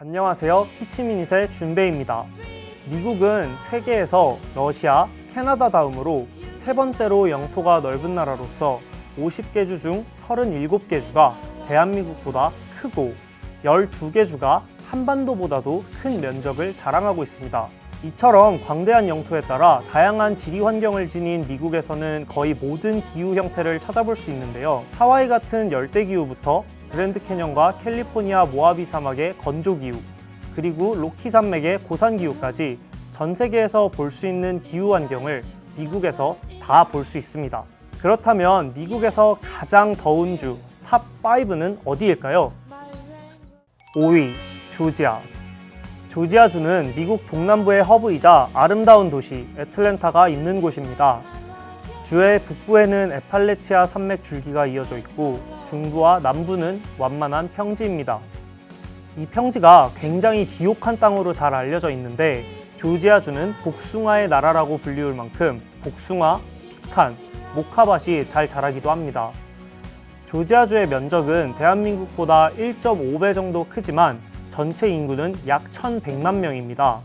안녕하세요. 티치미닛의 준배입니다. 미국은 세계에서 러시아, 캐나다 다음으로 세 번째로 영토가 넓은 나라로서 50개 주 중 37개 주가 대한민국보다 크고 12개 주가 한반도보다도 큰 면적을 자랑하고 있습니다. 이처럼 광대한 영토에 따라 다양한 지리 환경을 지닌 미국에서는 거의 모든 기후 형태를 찾아볼 수 있는데요. 하와이 같은 열대 기후부터 그랜드 캐년과 캘리포니아 모하비 사막의 건조 기후, 그리고 로키 산맥의 고산 기후까지 전 세계에서 볼 수 있는 기후 환경을 미국에서 다 볼 수 있습니다. 그렇다면 미국에서 가장 더운 주 탑 5는 어디일까요? 5위, 조지아. 조지아주는 미국 동남부의 허브이자 아름다운 도시 애틀랜타가 있는 곳입니다. 주의 북부에는 에팔레치아 산맥 줄기가 이어져 있고 중부와 남부는 완만한 평지입니다. 이 평지가 굉장히 비옥한 땅으로 잘 알려져 있는데 조지아주는 복숭아의 나라라고 불리울 만큼 복숭아, 피칸, 모카밭이 잘 자라기도 합니다. 조지아주의 면적은 대한민국보다 1.5배 정도 크지만 전체 인구는 약 1,100만 명입니다.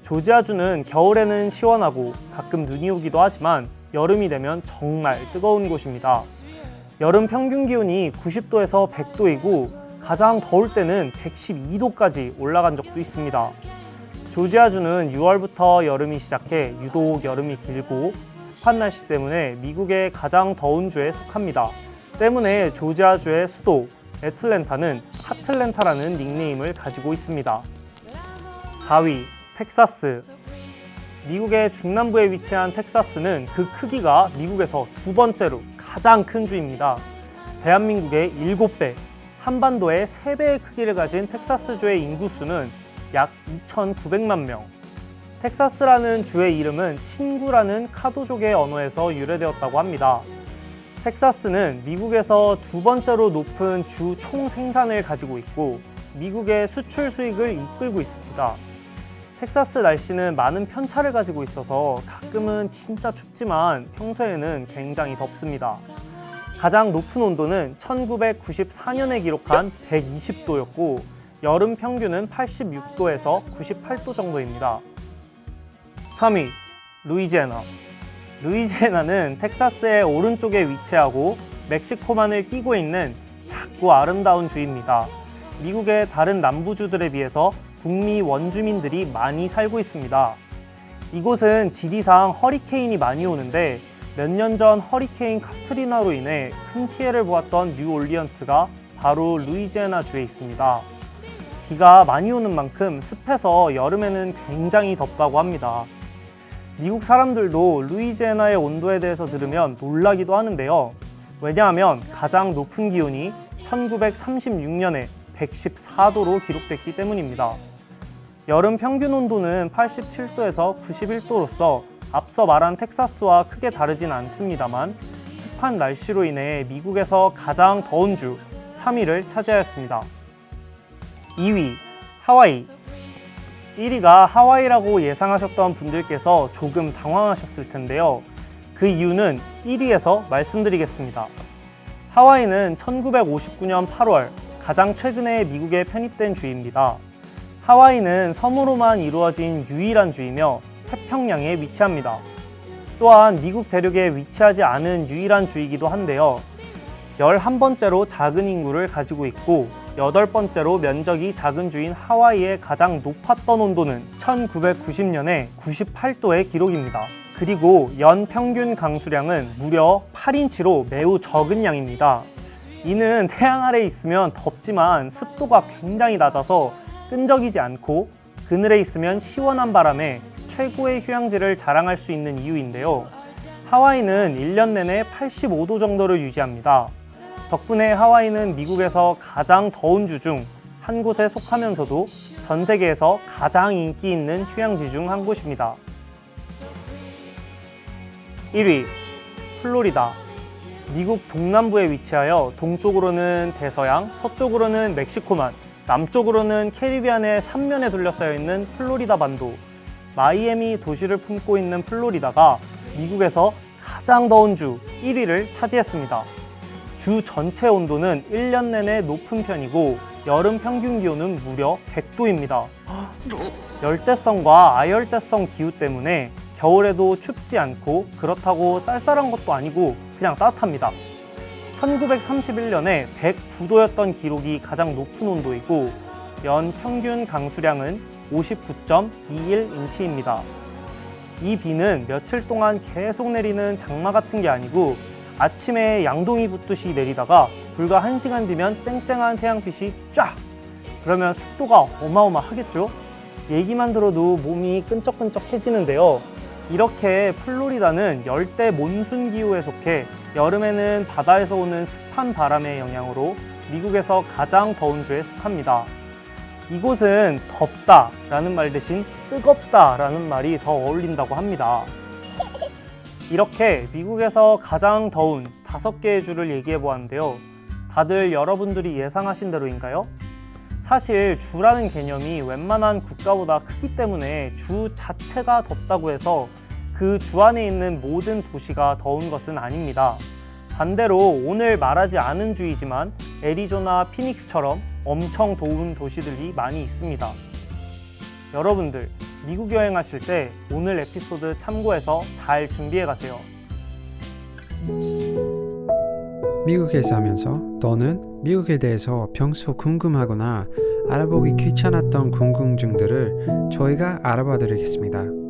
조지아주는 겨울에는 시원하고 가끔 눈이 오기도 하지만 여름이 되면 정말 뜨거운 곳입니다. 여름 평균 기온이 90도에서 100도이고 가장 더울 때는 112도까지 올라간 적도 있습니다. 조지아주는 6월부터 여름이 시작해 유독 여름이 길고 습한 날씨 때문에 미국의 가장 더운 주에 속합니다. 때문에 조지아주의 수도 애틀랜타는 하틀랜타라는 닉네임을 가지고 있습니다. 4위, 텍사스. 미국의 중남부에 위치한 텍사스는 그 크기가 미국에서 두 번째로 가장 큰 주입니다. 대한민국의 7배, 한반도의 3배의 크기를 가진 텍사스주의 인구수는 약 2,900만 명. 텍사스라는 주의 이름은 친구라는 카도족의 언어에서 유래되었다고 합니다. 텍사스는 미국에서 두 번째로 높은 주 총 생산을 가지고 있고 미국의 수출 수익을 이끌고 있습니다. 텍사스 날씨는 많은 편차를 가지고 있어서 가끔은 진짜 춥지만 평소에는 굉장히 덥습니다. 가장 높은 온도는 1994년에 기록한 120도였고 여름 평균은 86도에서 98도 정도입니다. 3위, 루이지애나. 루이지애나는 텍사스의 오른쪽에 위치하고 멕시코만을 끼고 있는 작고 아름다운 주입니다. 미국의 다른 남부주들에 비해서 북미 원주민들이 많이 살고 있습니다. 이곳은 지리상 허리케인이 많이 오는데 몇 년 전 허리케인 카트리나로 인해 큰 피해를 보았던 뉴올리언스가 바로 루이지애나 주에 있습니다. 비가 많이 오는 만큼 습해서 여름에는 굉장히 덥다고 합니다. 미국 사람들도 루이지애나의 온도에 대해서 들으면 놀라기도 하는데요. 왜냐하면 가장 높은 기온이 1936년에 114도로 기록됐기 때문입니다. 여름 평균 온도는 87도에서 91도로서 앞서 말한 텍사스와 크게 다르진 않습니다만 습한 날씨로 인해 미국에서 가장 더운 주 3위를 차지하였습니다. 2위, 하와이. 1위가 하와이라고 예상하셨던 분들께서 조금 당황하셨을 텐데요. 그 이유는 1위에서 말씀드리겠습니다. 하와이는 1959년 8월 가장 최근에 미국에 편입된 주입니다. 하와이는 섬으로만 이루어진 유일한 주이며 태평양에 위치합니다. 또한 미국 대륙에 위치하지 않은 유일한 주이기도 한데요. 11번째로 작은 인구를 가지고 있고 8번째로 면적이 작은 주인 하와이의 가장 높았던 온도는 1990년에 98도의 기록입니다. 그리고 연 평균 강수량은 무려 8인치로 매우 적은 양입니다. 이는 태양 아래에 있으면 덥지만 습도가 굉장히 낮아서 끈적이지 않고 그늘에 있으면 시원한 바람에 최고의 휴양지를 자랑할 수 있는 이유인데요. 하와이는 1년 내내 85도 정도를 유지합니다. 덕분에 하와이는 미국에서 가장 더운 주 중 한 곳에 속하면서도 전 세계에서 가장 인기 있는 휴양지 중 한 곳입니다. 1위, 플로리다. 미국 동남부에 위치하여 동쪽으로는 대서양, 서쪽으로는 멕시코만, 남쪽으로는 캐리비안의 3면에 둘러싸여 있는 플로리다 반도. 마이애미 도시를 품고 있는 플로리다가 미국에서 가장 더운 주 1위를 차지했습니다. 주 전체 온도는 1년 내내 높은 편이고 여름 평균 기온은 무려 100도입니다. 열대성과 아열대성 기후 때문에 겨울에도 춥지 않고 그렇다고 쌀쌀한 것도 아니고 그냥 따뜻합니다. 1931년에 109도였던 기록이 가장 높은 온도이고 연 평균 강수량은 59.21인치입니다. 이 비는 며칠 동안 계속 내리는 장마 같은 게 아니고 아침에 양동이 붓듯이 내리다가 불과 1시간 뒤면 쨍쨍한 태양빛이 쫙! 그러면 습도가 어마어마하겠죠? 얘기만 들어도 몸이 끈적끈적해지는데요. 이렇게 플로리다는 열대 몬순 기후에 속해 여름에는 바다에서 오는 습한 바람의 영향으로 미국에서 가장 더운 주에 속합니다. 이곳은 덥다 라는 말 대신 뜨겁다 라는 말이 더 어울린다고 합니다. 이렇게 미국에서 가장 더운 5개의 주를 얘기해 보았는데요. 다들 여러분들이 예상하신 대로인가요? 사실 주라는 개념이 웬만한 국가보다 크기 때문에 주 자체가 덥다고 해서 그 주 안에 있는 모든 도시가 더운 것은 아닙니다. 반대로 오늘 말하지 않은 주이지만 애리조나, 피닉스처럼 엄청 더운 도시들이 많이 있습니다. 여러분들, 미국 여행하실 때 오늘 에피소드 참고해서 잘 준비해 가세요. 미국에 사면서 너는 미국에 대해서 평소 궁금하거나 알아보기 귀찮았던 궁금증들을 저희가 알아봐 드리겠습니다.